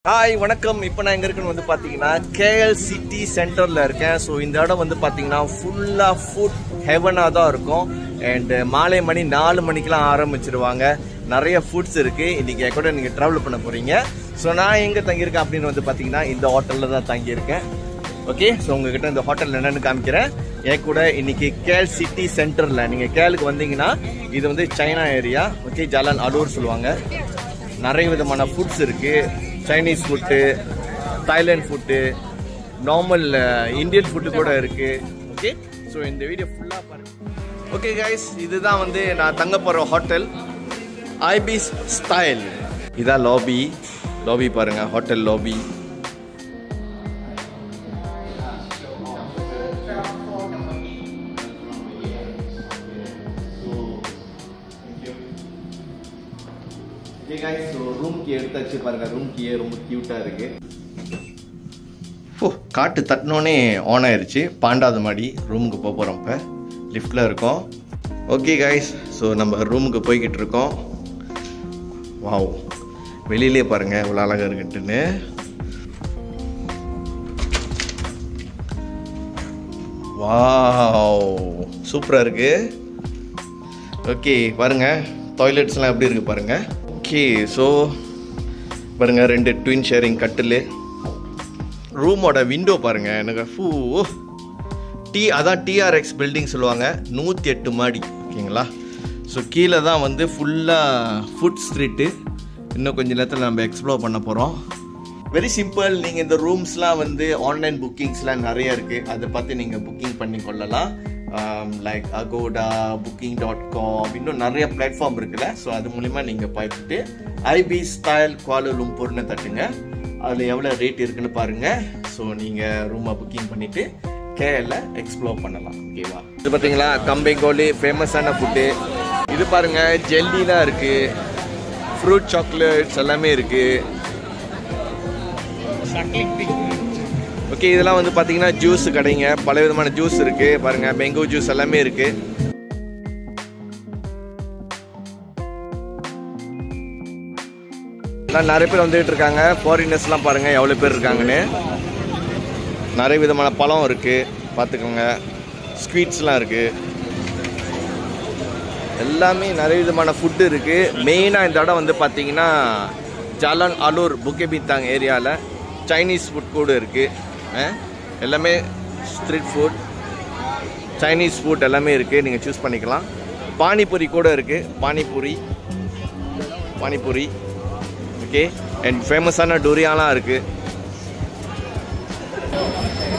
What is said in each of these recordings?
Hi வணக்கம். இப்போ நான் எங்கே இருக்குன்னு வந்து பார்த்தீங்கன்னா கேஎல் சிட்டி சென்டரில் இருக்கேன். ஸோ இந்த இடம் வந்து பார்த்தீங்கன்னா ஃபுல்லாக ஃபுட் ஹெவனாக தான் இருக்கும். அண்டு மாலை மணி 4 மணிக்கெலாம் ஆரம்பிச்சிருவாங்க. நிறைய ஃபுட்ஸ் இருக்குது. இன்றைக்கி என் கூட நீங்கள் ட்ராவல் பண்ண போகிறீங்க. ஸோ நான் எங்கே தங்கியிருக்கேன் அப்படின்னு வந்து பார்த்தீங்கன்னா இந்த ஹோட்டலில் தான் தங்கியிருக்கேன். ஓகே, ஸோ உங்ககிட்ட இந்த ஹோட்டல் என்னென்னு காமிக்கிறேன். என் கூட இன்னைக்கு கேஎல் சிட்டி சென்டரில் நீங்கள் கேலுக்கு வந்தீங்கன்னா இது வந்து சைனா ஏரியா. ஓகே, ஜாலான் அலூர் சொல்லுவாங்க. நிறைய விதமான ஃபுட்ஸ் இருக்குது. Chinese food, Thailand food, normal Indian food கூட இருக்குது. ஓகே, ஸோ இந்த வீடியோ ஃபுல்லாக பாருங்கள். ஓகே கைஸ், இதுதான் வந்து நான் தங்க போகிற ஹோட்டல் ஐபிஸ் ஸ்டைல். இதான் லாபி பாருங்கள், ஹோட்டல் லாபி. ரூம் கீ எடுத்தாச்சு பாருங்க. ரூம் கீயே ரொம்ப கியூட்டா இருக்கு. காட்டு தட்டினோடனே ஆன் ஆயிடுச்சு. 12வது மாடி ரூமுக்கு போக போகிறோம். இப்போ லிஃப்டில் இருக்கோம். ஓகே கைஸ், ஸோ நம்ம ரூமுக்கு போய்கிட்டு இருக்கோம். வாவ், வெளியிலே பாருங்க இவ்வளோ அழகாக இருக்குன்ட்டுன்னு. வாவ், சூப்பராக இருக்கு. ஓகே பாருங்க, டாய்லெட்ஸ்லாம் எப்படி இருக்கு பாருங்க. ஓகே, ஸோ பாருங்க 2 ட்வின் ஷேரிங் கட்டில். ரூமோட விண்டோ பாருங்க. எனக்கு அதான் டிஆர்எக்ஸ் பில்டிங் சொல்லுவாங்க. 108 மாடி. ஓகேங்களா, ஸோ கீழே தான் வந்து ஃபுல்லாக ஃபுட் ஸ்ட்ரீட்டு. இன்னும் கொஞ்சம் நேரத்தில் நம்ம எக்ஸ்ப்ளோர் பண்ண போகிறோம். Very simple. நீங்கள் இந்த ரூம்ஸ்லாம் வந்து ஆன்லைன் புக்கிங்ஸ்லாம் நிறைய இருக்குது. அதை பார்த்து நீங்கள் புக்கிங் பண்ணி கொள்ளலாம். லைக் அகோடா, booking.com, இன்னும் நிறைய பிளாட்ஃபார்ம் இருக்குல்ல. ஸோ அது மூலிமா நீங்கள் பார்த்துட்டு ஐபிஸ் ஸ்டைல் குவாலாலம்பூர்னு தட்டுங்க. அதில் எவ்வளோ ரேட் இருக்குன்னு பாருங்கள். ஸோ நீங்கள் ரூமை புக்கிங் பண்ணிவிட்டு கேஎல்ல எக்ஸ்ப்ளோர் பண்ணலாம். ஓகேவா, இது பார்த்தீங்களா கம்பெங்கோலி ஃபேமஸான ஃபுட்டு. இது பாருங்கள், ஜெல்லிலாம் இருக்குது, ஃப்ரூட் சாக்லேட்ஸ் எல்லாமே இருக்குது. ஓகே, இதெல்லாம் வந்து பார்த்தீங்கன்னா ஜூஸ் கடைங்க. பல விதமான ஜூஸ் இருக்குது பாருங்கள். மேங்கோ ஜூஸ் எல்லாமே இருக்குது. நிறைய பேர் வந்துகிட்டு இருக்காங்க. ஃபாரினர்ஸ்லாம் பாருங்கள் எவ்வளோ பேர் இருக்காங்கன்னு. நிறைய விதமான பழம் இருக்குது, பார்த்துக்கோங்க. ஸ்வீட்ஸ்லாம் இருக்குது. எல்லாமே நிறைய விதமான ஃபுட்டு இருக்குது. மெயினாக இந்த இடம் வந்து பார்த்தீங்கன்னா ஜாலான் அலூர் புக்கேபித்தாங் ஏரியாவில் சைனீஸ் ஃபுட் கூட இருக்குது. எல்லாமே ஸ்ட்ரீட் ஃபுட், சைனீஸ் ஃபுட் எல்லாமே இருக்குது. நீங்கள் சூஸ் பண்ணிக்கலாம். பானிபூரி கூட இருக்குது. பானிபூரி ஓகே. அண்ட் ஃபேமஸான டூரியாலாம் இருக்குது.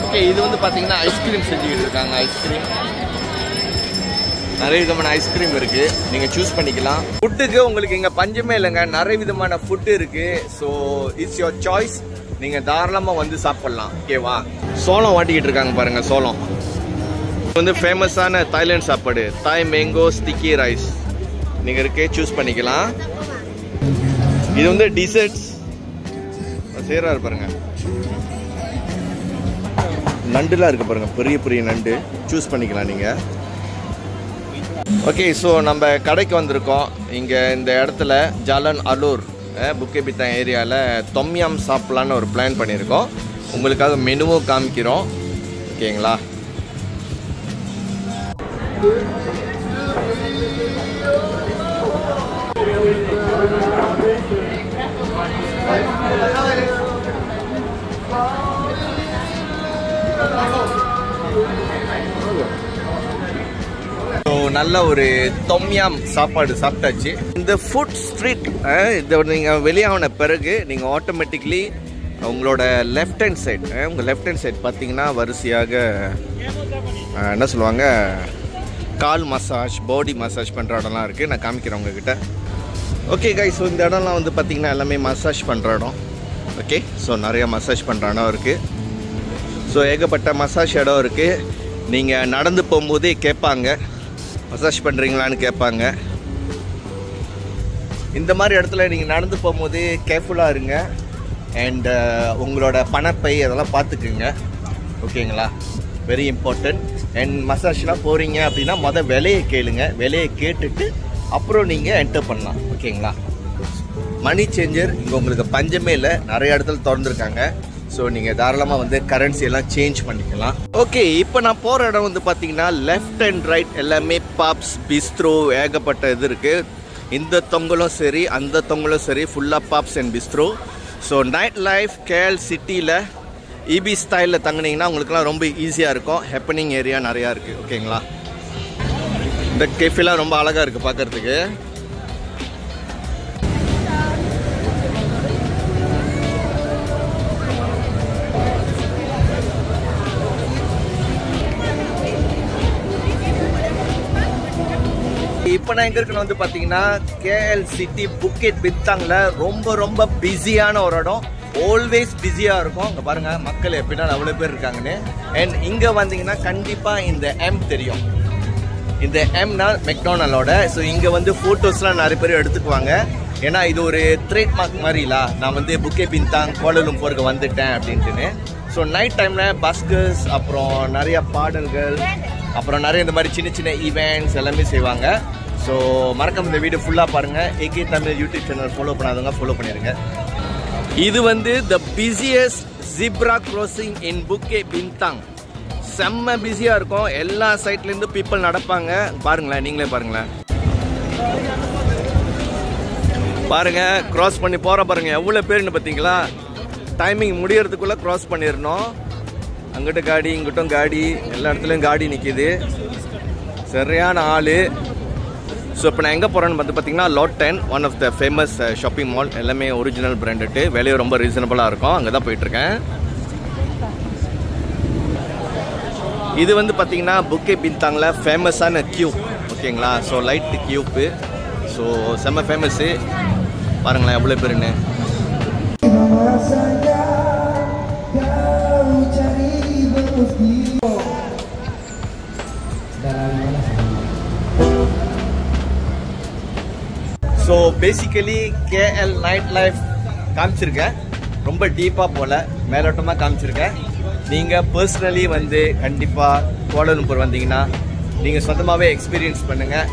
ஓகே, இது வந்து பார்த்தீங்கன்னா ஐஸ்கிரீம் செஞ்சுக்கிட்டு இருக்காங்க. ஐஸ்கிரீம், நிறைய விதமான ஐஸ்கிரீம் இருக்குது. நீங்கள் சூஸ் பண்ணிக்கலாம். ஃபுட்டுக்கு உங்களுக்கு இங்கே பஞ்சமே இல்லைங்க. நிறைய விதமான ஃபுட்டு இருக்குது. So it's your choice. நீங்கள் தாராளமாக வந்து சாப்பிட்லாம். ஓகேவா, சோளம் வாட்டிக்கிட்டு இருக்காங்க பாருங்கள். சோளம் வந்து ஃபேமஸான தாய்லாந்து சாப்பாடு. தாய் மேங்கோ ஸ்டிக்கி ரைஸ் நீங்கள் இருக்கே சூஸ் பண்ணிக்கலாம். இது வந்து டிசர்ட்ஸ் செய்கிறாரு பாருங்க. நண்டுலாம் இருக்குது பாருங்கள், பெரிய பெரிய நண்டு. சூஸ் பண்ணிக்கலாம் நீங்கள். ஓகே, ஸோ நம்ம கடைக்கு வந்திருக்கோம். இங்கே இந்த இடத்துல ஜாலான் அலூர் புக்கேபித்தாங் ஏரியாவில் தொம்யாம் சாப்பிட்லான்னு ஒரு பிளான் பண்ணியிருக்கோம். உங்களுக்காக மெனுவும் காமிக்கிறோம். ஓகேங்களா, நல்ல ஒரு தொம்யாம் சாப்பாடு சாப்பிட்டாச்சு. இந்த ஃபுட் ஸ்ட்ரீட் இதை நீங்கள் வெளியாகின பிறகு நீங்கள் ஆட்டோமேட்டிக்லி உங்களோட லெஃப்ட் ஹேண்ட் சைட் பார்த்தீங்கன்னா வரிசையாக என்ன சொல்லுவாங்க, கால் மசாஜ், பாடி மசாஜ் பண்ணுற இடம்லாம் இருக்குது. நான் காமிக்கிறேன் உங்ககிட்ட. ஓகே கைஸ், ஸோ இந்த இடம்லாம் வந்து பார்த்திங்கன்னா எல்லாமே மசாஜ் பண்ணுற இடம். ஓகே, ஸோ நிறையா மசாஜ் பண்ணுற இடம் இருக்குது. ஸோ ஏகப்பட்ட மசாஜ் இடம் இருக்குது. நீங்கள் நடந்து போகும்போதே கேட்பாங்க, மசாஜ் பண்ணுறீங்களான்னு கேட்பாங்க. இந்த மாதிரி இடத்துல நீங்கள் நடந்து போகும்போது கேர்ஃபுல்லாக இருங்க. அண்ட் உங்களோட பணப்பை அதெல்லாம் பார்த்துக்குங்க. ஓகேங்களா, வெரி இம்பார்ட்டன்ட். அண்ட் மசாஜ்லாம் போகிறீங்க அப்படின்னா விலையை கேளுங்க. விலையை கேட்டுட்டு அப்புறம் நீங்கள் என்டர் பண்ணலாம். ஓகேங்களா, மணி சேஞ்சர் இங்கே உங்களுக்கு பஞ்சமே இல்லை, நிறைய இடத்துல திறந்துருக்காங்க. ஸோ நீங்கள் தாராளமாக வந்து கரன்சி எல்லாம் சேஞ்ச் பண்ணிக்கலாம். ஓகே, இப்போ நான் போகிற இடம் வந்து பார்த்தீங்கன்னா லெஃப்ட் அண்ட் ரைட் எல்லாமே பப்ஸ், பிஸ்ட்ரோ, ஏகப்பட்ட இது இருக்குது. இந்த தொங்கலும் சரி அந்த தொங்கலும் சரி ஃபுல்லாக puffs and bistro. So night life KL சிட்டியில் இபி ஸ்டைலில் தங்கினீங்கன்னா உங்களுக்குலாம் ரொம்ப ஈஸியாக இருக்கும். ஹேப்பனிங் ஏரியா நிறையா இருக்குது. ஓகேங்களா, இந்த கேஃபேலாம் ரொம்ப அழகாக இருக்குது பார்க்குறதுக்கு. இப்போ நான் எங்கே இருக்குன்னு வந்து பார்த்தீங்கன்னா KL சிட்டி புக்கெட் பின்தாங்கில் ரொம்ப பிஸியான ஒரு இடம். ஆல்வேஸ் பிஸியாக இருக்கும். இங்கே பாருங்கள் மக்கள் எப்படின்னா அவ்வளோ பேர் இருக்காங்கன்னு. அண்ட் இங்கே வந்தீங்கன்னா கண்டிப்பாக இந்த எம் தெரியும். இந்த எம்னா மெக்டானலோட. ஸோ இங்கே வந்து ஃபோட்டோஸ்லாம் நிறைய பேர் எடுத்துக்குவாங்க. ஏன்னா இது ஒரு ட்ரேட்மார்க் மாதிரில நான் வந்து புக்கே பின்தாங் கோலாலம்பூருக்கு வந்துட்டேன் அப்படின்ட்டுன்னு. ஸோ நைட் டைமில் பஸ்கர்ஸ், அப்புறம் நிறைய பாடல்கள், அப்புறம் நிறைய இந்த மாதிரி சின்ன ஈவெண்ட்ஸ் எல்லாமே செய்வாங்க. ஸோ மறக்காம இந்த வீடியோ ஃபுல்லாக பாருங்கள். AK Tamil YouTube channel follow பண்ணாதவங்க ஃபாலோ பண்ணிடுங்க. இது வந்து த பிஸியஸ்ட் ஜிப்ரா கிராசிங் இன் புக்கே பின்தாங். செம்ம பிஸியாக இருக்கும். எல்லா சைட்லேருந்து பீப்புள் நடப்பாங்க. பாருங்களேன், நீங்களே பாருங்களேன். பாருங்கள், க்ராஸ் பண்ணி போகிற பாருங்கள் எவ்வளோ பேருன்னு பார்த்தீங்களா. டைமிங் முடியறதுக்குள்ளே க்ராஸ் பண்ணிடணும். அங்கிட்ட காடி, இங்கிட்டும் காடி, எல்லா இடத்துலையும் காடி நிற்கிது. சரியான ஆள். ஸோ இப்போ நான் எங்கே போகிறேன்னு பார்த்தீங்கன்னா Lot 10, one of the famous shopping mall. எல்லாமே ஒரிஜினல் பிராண்டட்டு, விலையும் ரொம்ப ரீசனபிளாக இருக்கும். அங்கே தான் போயிட்டுருக்கேன். இது வந்து பார்த்தீங்கன்னா புக்கே பின்தாங்கில் ஃபேமஸான கியூப். ஓகேங்களா, ஸோ லைட் கியூப்பு. ஸோ செம்ம ஃபேமஸ்ஸு. பாருங்களேன் எவ்வளோ பேருன்னு. So basically KL night life காமிச்சிருக்கேன். ரொம்ப டீப்பாக போல் மேலோட்டமாக காமிச்சிருக்கேன். நீங்கள் பர்சனலி வந்து கண்டிப்பாக கோலாலம்பூர் வந்தீங்கன்னா நீங்கள் சொந்தமாகவே எக்ஸ்பீரியன்ஸ் பண்ணுங்கள்.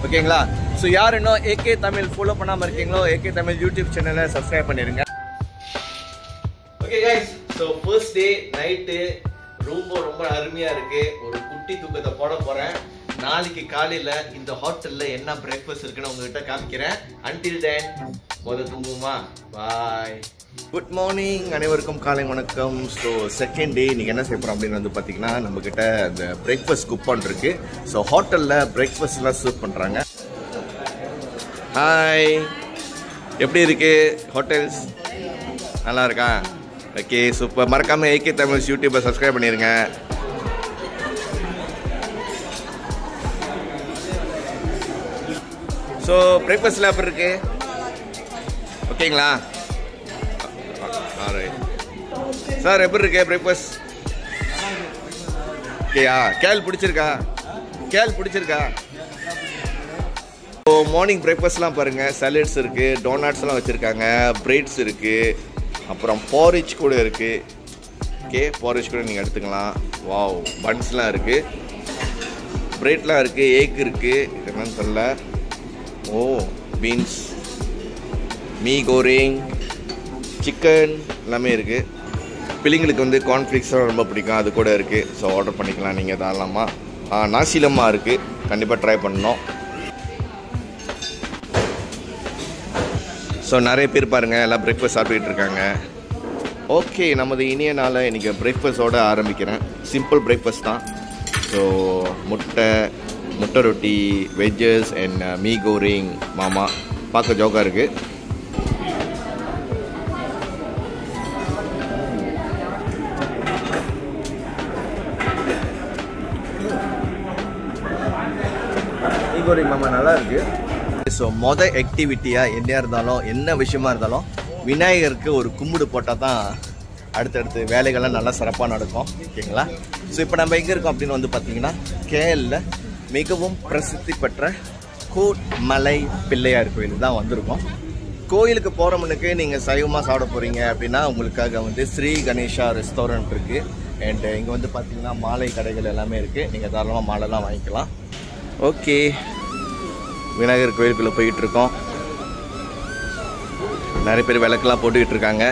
ஓகேங்களா, ஸோ யார் இன்னும் AK தமிழ் ஃபாலோ பண்ணாமல் இருக்கீங்களோ AK தமிழ் யூடியூப் சேனலை சப்ஸ்கிரைப் பண்ணிடுங்க. Okay guys, so first day night ரொம்ப அருமையாக இருக்குது. ஒரு குட்டி தூக்கத்தை போட போகிறேன். நாளைக்கு காலையில் இந்த ஹோட்டலில் என்ன பிரேக்ஃபாஸ்ட் இருக்குன்னு உங்ககிட்ட காமிக்கிறேன். அன்டில் தென் முதல் தூங்குமா. பாய். குட் மார்னிங், அனைவருக்கும் காலை வணக்கம். ஸோ செகண்ட் டே நீங்கள் என்ன செய்ய போகிறோம் அப்படின்னு வந்து பார்த்தீங்கன்னா நம்மக்கிட்ட அந்த பிரேக்ஃபாஸ்ட் குப்பான் இருக்குது. ஸோ ஹோட்டலில் பிரேக்ஃபாஸ்ட்லாம் சர்வ் பண்ணுறாங்க. ஹாய், எப்படி இருக்குது ஹோட்டல்ஸ்? நல்லா இருக்கா? Okay super. மறக்காமல் AK தமிழ் யூடியூப்பை சப்ஸ்கிரைப் பண்ணிடுங்க. ஸோ பிரேக்ஃபாஸ்ட்லாம் எப்படி இருக்கு? ஓகேங்களா சார், எப்படி இருக்கு பிரேக்ஃபாஸ்ட்? ஓகேயா? KL பிடிச்சிருக்கா? ஸோ மார்னிங் பிரேக்ஃபாஸ்ட்லாம் பாருங்கள். சலட்ஸ் இருக்குது, டோனாட்ஸ்லாம் வச்சுருக்காங்க, பிரெட்ஸ் இருக்குது, அப்புறம் பாரிச் கூட இருக்குது. ஓகே, பாரிச் கூட நீங்கள் எடுத்துக்கலாம். வாவ், பன்ஸ்லாம் இருக்குது, பிரெட்லாம் இருக்குது, எக் இருக்குது. இது என்னன்னு சொல்ல. ஓ, பீன்ஸ், மீ கோரிங், சிக்கன் எல்லாமே இருக்குது. பிள்ளைங்களுக்கு வந்து கார்ன்ஃப்ளேக்ஸ்லாம் ரொம்ப பிடிக்கும், அது கூட இருக்குது. ஸோ ஆர்டர் பண்ணிக்கலாம் நீங்கள் தாராளமாக. நாசிலமாக இருக்குது, கண்டிப்பாக ட்ரை பண்ணணும். ஸோ நிறைய பேர் பாருங்கள் எல்லாம் பிரேக்ஃபாஸ்ட் சாப்பிட்டுட்டு இருக்காங்க. ஓகே, நமது இனிய நாளை இன்றைக்கி பிரேக்ஃபாஸ்ட்டோடு ஆரம்பிக்கிறேன். சிம்பிள் பிரேக்ஃபாஸ்ட் தான். ஸோ முட்டை ரொட்டி, வெஜ்ஜஸ் அண்ட் மீ கோரிங் மாமா. பார்க்க ஜோக்காக இருக்குது. மீ கோரிங் மாமா நல்லா இருக்குது. ஸோ மொதல் ஆக்டிவிட்டியாக என்ன இருந்தாலும், என்ன விஷயமா இருந்தாலும் விநாயகருக்கு ஒரு கும்பிடு போட்டால் தான் அடுத்தடுத்து வேலைகள்லாம் நல்லா சிறப்பாக நடக்கும். ஓகேங்களா? ஸோ இப்போ நம்ம எங்கே இருக்கோம் அப்படின்னு வந்து பார்த்தீங்கன்னா KLல மிகவும் பிரசித்தி பெற்ற கோட்மலை பிள்ளையார் கோயில் தான் வந்திருக்கோம். கோயிலுக்கு போகிற முன்னுக்கு நீங்கள் சைவமாக சாப்பிட போகிறீங்க அப்படின்னா உங்களுக்காக வந்து ஸ்ரீ கணேஷா ரெஸ்டாரண்ட் இருக்குது. அண்ட் இங்கே வந்து பார்த்தீங்கன்னா மாலை கடைகள் எல்லாமே இருக்குது. நீங்கள் தாராளமாக மாலைலாம் வாங்கிக்கலாம். ஓகே, விநாயகர் கோயிலுக்குள்ளே போயிட்டுருக்கோம். நிறைய பேர் விளக்கெல்லாம் போட்டுக்கிட்டு இருக்காங்க.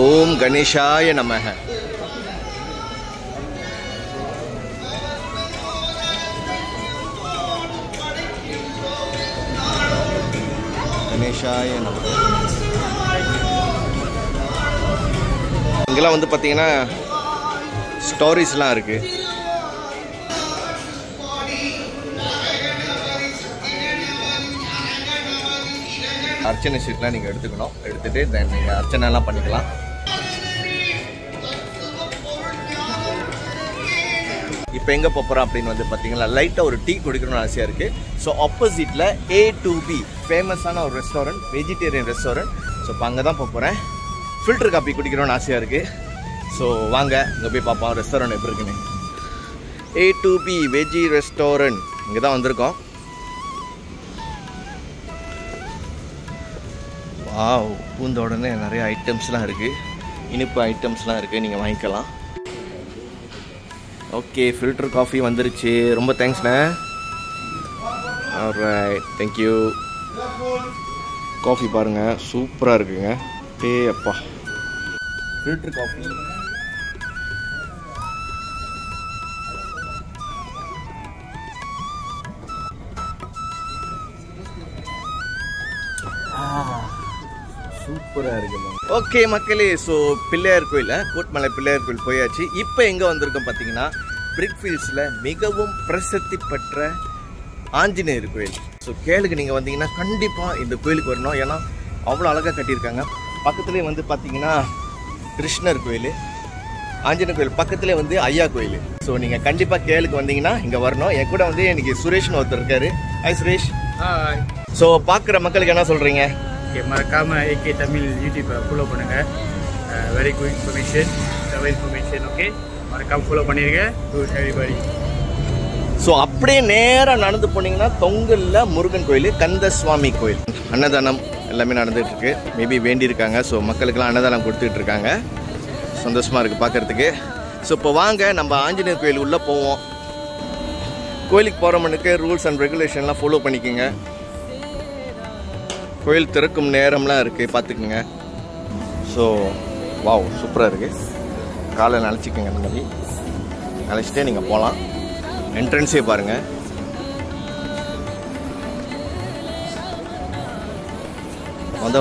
ஓம் கணேஷாய நமஹ. கணேஷாய நமஹ. இங்கெல்லாம் வந்து பார்த்தீங்கன்னா ஸ்டோரிஸ்லாம் இருக்கு. அர்ச்சனை சீட்லாம் நீங்கள் எடுத்துக்கணும். எடுத்துகிட்டு தென் நீங்கள் அர்ச்சனைலாம் பண்ணிக்கலாம். இப்போ எங்கே போகிறோம் அப்படின்னு வந்து பார்த்தீங்கன்னா லைட்டாக ஒரு டீ குடிக்கணும்னு ஆசையாக இருக்குது. ஸோ ஆப்போசிட்டில் A2B ஃபேமஸான ஒரு ரெஸ்டாரண்ட், வெஜிடேரியன் ரெஸ்டாரண்ட். ஸோ இப்போ அங்கே தான் போகிறேன். ஃபில்டர் காப்பி குடிக்கணும்னு ஆசையாக இருக்குது. ஸோ வாங்க இங்கே போய் பார்ப்போம் ரெஸ்டாரண்ட் எப்படி இருக்குன்னு. A2B வெஜி ரெஸ்டாரண்ட் இங்கே தான் வந்திருக்கோம். வாவ், பூந்த உடனே நிறைய ஐட்டம்ஸ்லாம் இருக்குது, இனிப்பு ஐட்டம்ஸ்லாம் இருக்குது, நீங்கள் வாங்கிக்கலாம். ஓகே, ஃபில்டர் காஃபி வந்துருச்சு. ரொம்ப தேங்க்ஸ்ண்ணே. Alright, thank you. காஃபி பாருங்கள், சூப்பராக இருக்குங்க. அப்பா, ஃபில்டர் காஃபி. சூப்பராக இருக்குங்க. ஓகே மக்களே, ஸோ பிள்ளையார் கோயில், கூட்மலை பிள்ளையார் கோயில் போயாச்சு. இப்போ எங்கே வந்திருக்கோம் பார்த்தீங்கன்னா பிரிக்ஃபீல்ட்ஸில் மிகவும் பிரசித்தி பெற்ற ஆஞ்சநேயர் கோயில். ஸோ கேளுக்கு நீங்கள் வந்தீங்கன்னா கண்டிப்பாக இந்த கோயிலுக்கு வரணும். ஏன்னா அவ்வளோ அழகாக கட்டியிருக்காங்க. பக்கத்துலேயே வந்து பார்த்தீங்கன்னா கிருஷ்ணர் கோயில், ஆஞ்சநேயர் கோயில் பக்கத்துலேயே வந்து ஐயா கோயில். ஸோ நீங்கள் கண்டிப்பாக கேளுக்கு வந்தீங்கன்னா இங்கே வரணும். என் கூட வந்து எனக்கு சுரேஷ்னு ஒருத்தர் இருக்காரு. ஹாய் சுரேஷ். ஹாய். ஸோ பார்க்குற மக்களுக்கு என்ன சொல்கிறீங்க? மறக்காம AK தமிழ் யூடியூப்பை ஃபாலோ பண்ணுங்க. வெரி குட் இன்ஃபர்மேஷன், ஓகே, மறக்காம ஃபாலோ பண்ணிருங்க. Good everybody. ஸோ அப்படியே நேராக நடந்து போனீங்கன்னா தொங்கலில் முருகன் கோயில், கந்தசுவாமி கோயில், அன்னதானம் எல்லாமே நடந்துகிட்டு இருக்கு. மேபி வேண்டியிருக்காங்க. ஸோ மக்களுக்கெல்லாம் அன்னதானம் கொடுத்துட்டு இருக்காங்க. சந்தோஷமாக இருக்குது பார்க்குறதுக்கு. ஸோ இப்போ வாங்க நம்ம ஆஞ்சநேயர் கோயில் உள்ளே போவோம். கோயிலுக்கு போகிறவனுக்கு ரூல்ஸ் அண்ட் ரெகுலேஷன்லாம் ஃபாலோ பண்ணிக்கோங்க. கோயில் திறக்கும் நேரம்லாம் இருக்குது, பார்த்துக்குங்க. ஸோ வாவ், சூப்பராக இருக்குது. காலை நினச்சிக்கோங்க. இந்த மாதிரி நினச்சிட்டே நீங்கள் போகலாம். என்ட்ரன்ஸே பாருங்கள்.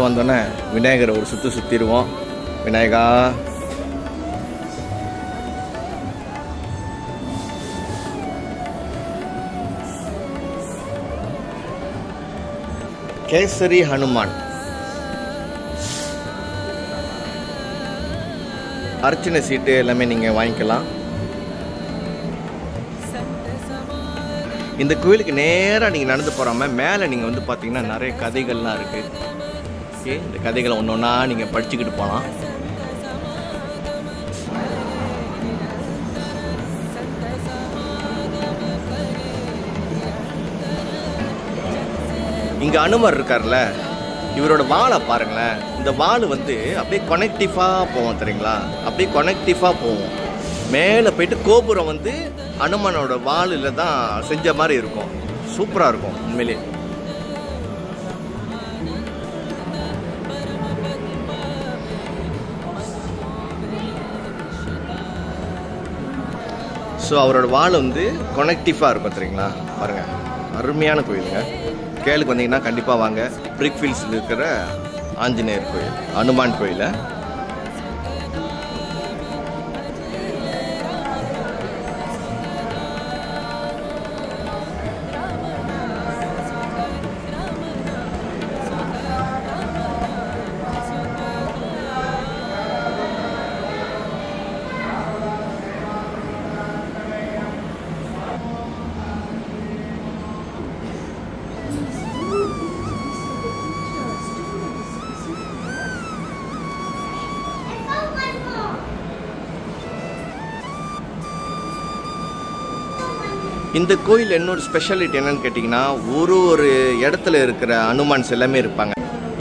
வந்தோடனே விநாயகரை ஒரு சுற்றிடுவோம். விநாயகா, கேசரி ஹனுமான், அர்ச்சனை சீட்டு எல்லாமே நீங்கள் வாங்கிக்கலாம். இந்த கோயிலுக்கு நேராக நீங்கள் நடந்து போகாமல் மேலே நீங்கள் வந்து பார்த்தீங்கன்னா நிறைய கதைகள்லாம் இருக்குது. ஓகே, இந்த கதைகளை ஒன்று ஒன்றா நீங்கள் படிச்சுக்கிட்டு போகலாம். இங்கே அனுமர் இருக்கார்ல, இவரோட வாழை பாருங்களேன். இந்த வாள் வந்து அப்படியே கனெக்டிவாக போவோம் தெரியுங்களா? அப்படியே கனெக்டிவாக போவோம். மேலே போயிட்டு கோபுரம் வந்து அனுமனோட வாளில் தான் செஞ்ச மாதிரி இருக்கும். சூப்பராக இருக்கும் உண்மையிலே. ஸோ அவரோட வாள் வந்து கனெக்டிவாக இருக்கும் தெரியுங்களா? பாருங்கள், அருமையான கோயிலுங்க. கேளுக்கு வந்தீங்கன்னா கண்டிப்பாக வாங்க. பிரிக்ஃபீல்ட்ஸில் இருக்கிற ஆஞ்சநேயர் கோயில், அனுமான் கோயிலை. இந்த கோயில் இன்னொரு ஸ்பெஷாலிட்டி என்னன்னு கேட்டிங்கன்னா, ஒரு இடத்துல இருக்கிற அனுமான்ஸ் எல்லாமே இருப்பாங்க.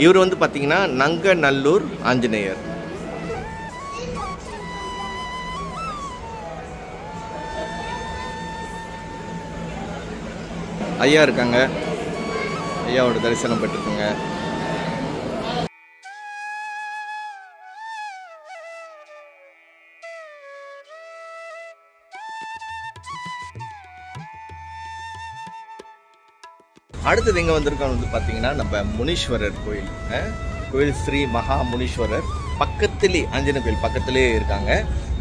இவர் வந்து பார்த்தீங்கன்னா நங்கநல்லூர் ஆஞ்சநேயர். ஐயா இருக்காங்க, ஐயாவோட தரிசனம் பெற்றுக்குங்க. அடுத்தது எங்கே வந்திருக்கோம் வந்து பார்த்தீங்கன்னா நம்ம முனீஸ்வரர் கோயில். கோயில் ஸ்ரீ மகா முனீஸ்வரர் பக்கத்துலேயே, ஆஞ்சநேயர் கோயில் பக்கத்துலேயே இருக்காங்க.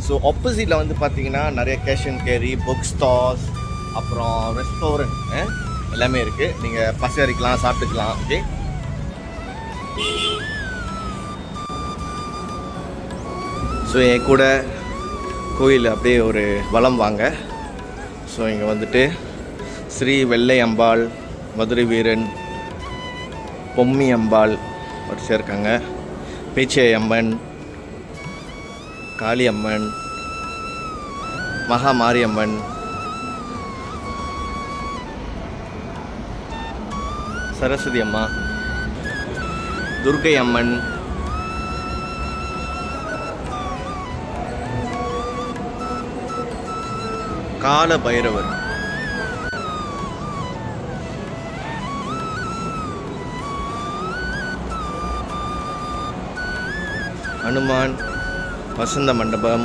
ஸோ ஆப்போசிட்டில் வந்து பார்த்தீங்கன்னா நிறைய cash and carry, book stalls, அப்புறம் ரெஸ்டாரண்ட் எல்லாமே இருக்குது. நீங்கள் பசியாரிக்கலாம், சாப்பிட்டுக்கலாம். ஓகே, ஸோ என் கூட கோயில் அப்படியே ஒரு வலம் வாங்க. ஸோ இங்கே வந்துட்டு ஸ்ரீ வெள்ளை அம்பாள், மதுரை வீரன், பொம்மி அம்பாள் வரிசையாக இருக்காங்க, பேச்சை அம்மன், காளி அம்மன், மகா மாரியம்மன், சரஸ்வதி அம்மா, துர்க்கை அம்மன், கால பைரவர், ஹனுமான், வசந்த மண்டபம்,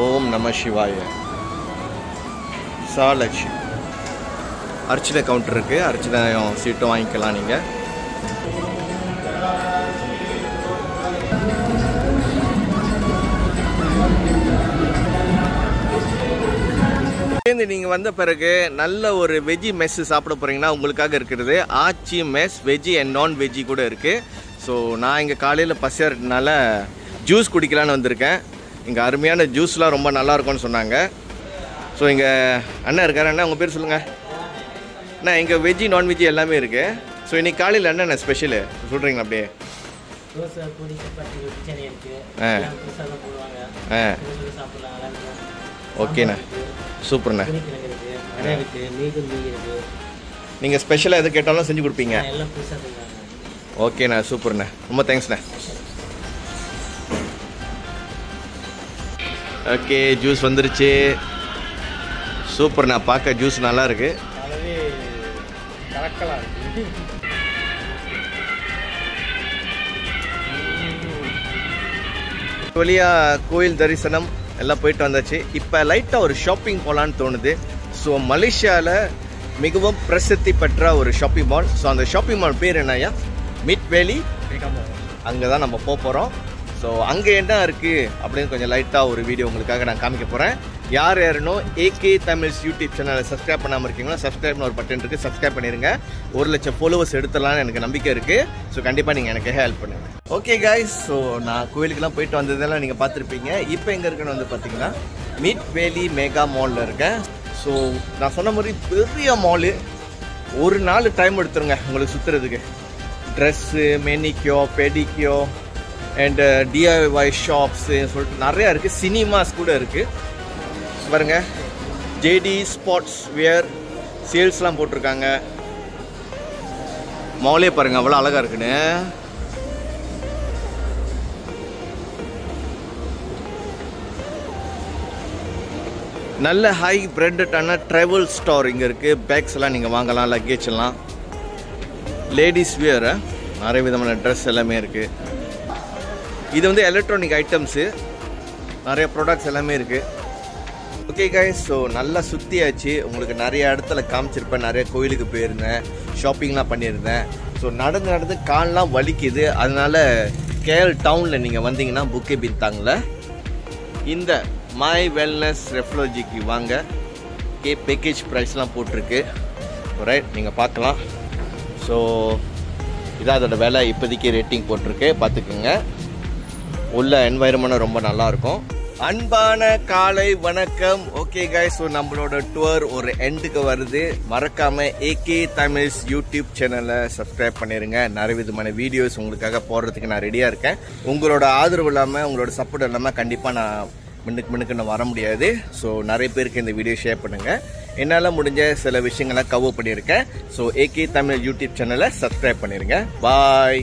ஓம் நம சிவாய, சாலட்சுமி. அர்ச்சனை கவுண்டர் இருக்கு, அர்ச்சனையும் சீட்டும் வாங்கிக்கலாம் நீங்க. நீங்கள் வந்த பிறகு நல்ல ஒரு வெஜ்ஜி மெஸ் சாப்பிட போகிறீங்கன்னா உங்களுக்காக இருக்கிறது ஆச்சி மெஸ். வெஜ்ஜி அண்ட் நான் வெஜ்ஜி கூட இருக்குது. ஸோ நான் இங்கே காலையில் பசியாக இருக்கனால ஜூஸ் குடிக்கலான்னு வந்திருக்கேன். இங்கே அருமையான ஜூஸ்லாம் ரொம்ப நல்லா இருக்கும்னு சொன்னாங்க. ஸோ இங்கே அண்ணன் இருக்கார். அண்ணா உங்கள் பேர் சொல்லுங்கள். அண்ணா இங்கே வெஜ்ஜி நான்வெஜ்ஜி எல்லாமே இருக்குது. ஸோ இன்றைக்கி காலையில் என்னென்ன ஸ்பெஷலு சொல்கிறீங்களா அப்படியே? ஓகேண்ணா, சூப்பர்ண்ணா. நீங்கள் ஸ்பெஷலாக எது கேட்டாலும் செஞ்சு கொடுப்பீங்க. ஓகேண்ணா, சூப்பர்ண்ணா, ரொம்ப தேங்க்ஸ்ண்ணா. ஓகே, ஜூஸ் வந்துருச்சு. சூப்பர்ண்ணா, பார்க்க ஜூஸ் நல்லா இருக்கு. வழியாக கோயில் தரிசனம் எல்லாம் போயிட்டு வந்தாச்சு. இப்போ லைட்டாக ஒரு ஷாப்பிங் போகலான்னு தோணுது. ஸோ மலேசியாவில் மிகவும் பிரசித்தி பெற்ற ஒரு ஷாப்பிங் மால். ஸோ அந்த ஷாப்பிங் மால் பேர் என்னையா? மிட் வேலி மெகா மால். அங்கே தான் நம்ம போக போகிறோம். ஸோ அங்கே என்ன இருக்குது அப்படின்னு கொஞ்சம் லைட்டாக ஒரு வீடியோ உங்களுக்காக நான் காமிக்க போகிறேன். யார் யாருன்னு ஏகே தமிழ்ஸ் யூடியூப் சேனலை சப்ஸ்கிரைப் பண்ணாமல் இருக்கீங்களா? சப்ஸ்கிரைப்னு ஒரு பட்டன் இருக்குது, சப்ஸ்கிரைப் பண்ணிடுங்க. 1,00,000 ஃபாலோவர்ஸ் எடுத்துடலான்னு எனக்கு நம்பிக்கை இருக்குது. ஸோ கண்டிப்பாக நீங்கள் எனக்கு ஹெல்ப் பண்ணுங்கள். ஓகே கைஸ், ஸோ நான் கோயிலுக்கெல்லாம் போயிட்டு வந்ததெல்லாம் நீங்கள் பார்த்துருப்பீங்க. இப்போ எங்கே இருக்குன்னு வந்து பார்த்தீங்கன்னா மிட் வேலி மெகா மாலில் இருக்கேன். ஸோ நான் சொன்ன மாதிரி பெரிய மாலு. ஒரு நாள் டைம் எடுத்துருங்க உங்களுக்கு சுற்றுறதுக்கு. ட்ரெஸ்ஸு, மெனிக்யோ, பெடிக்யோ அண்ட் டிஐஒய் ஷாப்ஸு சொல்லிட்டு நிறையா இருக்குது. சினிமாஸ் கூட இருக்குது பாருங்க. ஜேடி ஸ்பாட்ஸ் வியர் சேல்ஸ்லாம் போட்டிருக்காங்க. மாலே பாருங்க அவ்வளோ அழகாக இருக்குன்னு. நல்ல ஹை பிராண்டடான ட்ராவல் ஸ்டோர் இங்கே இருக்குது. பேக்ஸ் எல்லாம் நீங்கள் வாங்கலாம், லக்கேஜ் எல்லாம். லேடிஸ் வியர் நிறைய விதமான ட்ரெஸ் எல்லாமே இருக்குது. இது வந்து எலக்ட்ரானிக் ஐட்டம்ஸு, நிறைய ப்ராடக்ட்ஸ் எல்லாமே இருக்குது. ஓகே கைஸ், ஸோ நல்லா சுற்றியாச்சு. உங்களுக்கு நிறைய இடத்துல காமிச்சிருப்பேன். நிறைய கோயிலுக்கு போயிருந்தேன், ஷாப்பிங்லாம் பண்ணியிருந்தேன். ஸோ நடந்து கால்லாம் வலிக்குது. அதனால கேஎல் டவுனில் நீங்கள் வந்தீங்கன்னா புக்கே பின்தாங்கில் இந்த மை வெல்னஸ் ரெஃப்லோஜிக்கு வாங்க. பேக்கேஜ் ப்ரைஸ்லாம் போட்டிருக்கு. ரைட், நீங்கள் பார்க்கலாம். ஸோ இதான் அதோட விலை. இப்போதைக்கு ரேட்டிங் போட்டிருக்கு, பார்த்துக்குங்க. உள்ள என்வாயர்மெண்ட்டும் ரொம்ப நல்லாயிருக்கும். அன்பான காலை வணக்கம். ஓகே கைஸ், ஸோ நம்மளோட டூர் ஒரு எண்டுக்கு வருது. மறக்காம ஏகே தமிழ்ஸ் யூடியூப் சேனலை சப்ஸ்கிரைப் பண்ணிடுங்க. நிறைய விதமான வீடியோஸ் உங்களுக்காக போடுறதுக்கு நான் ரெடியாக இருக்கேன். உங்களோட ஆதரவு இல்லாமல், உங்களோட சப்போர்ட் இல்லாமல் கண்டிப்பாக நான் மின்னுக்கு வர முடியாது. ஸோ நிறைய பேருக்கு இந்த வீடியோ ஷேர் பண்ணுங்கள். என்னால் முடிஞ்ச சில விஷயங்களை கவர் பண்ணியிருக்கேன். ஸோ ஏகே தமிழ் யூடியூப் சேனலை சப்ஸ்கிரைப் பண்ணிடுங்க. பாய்.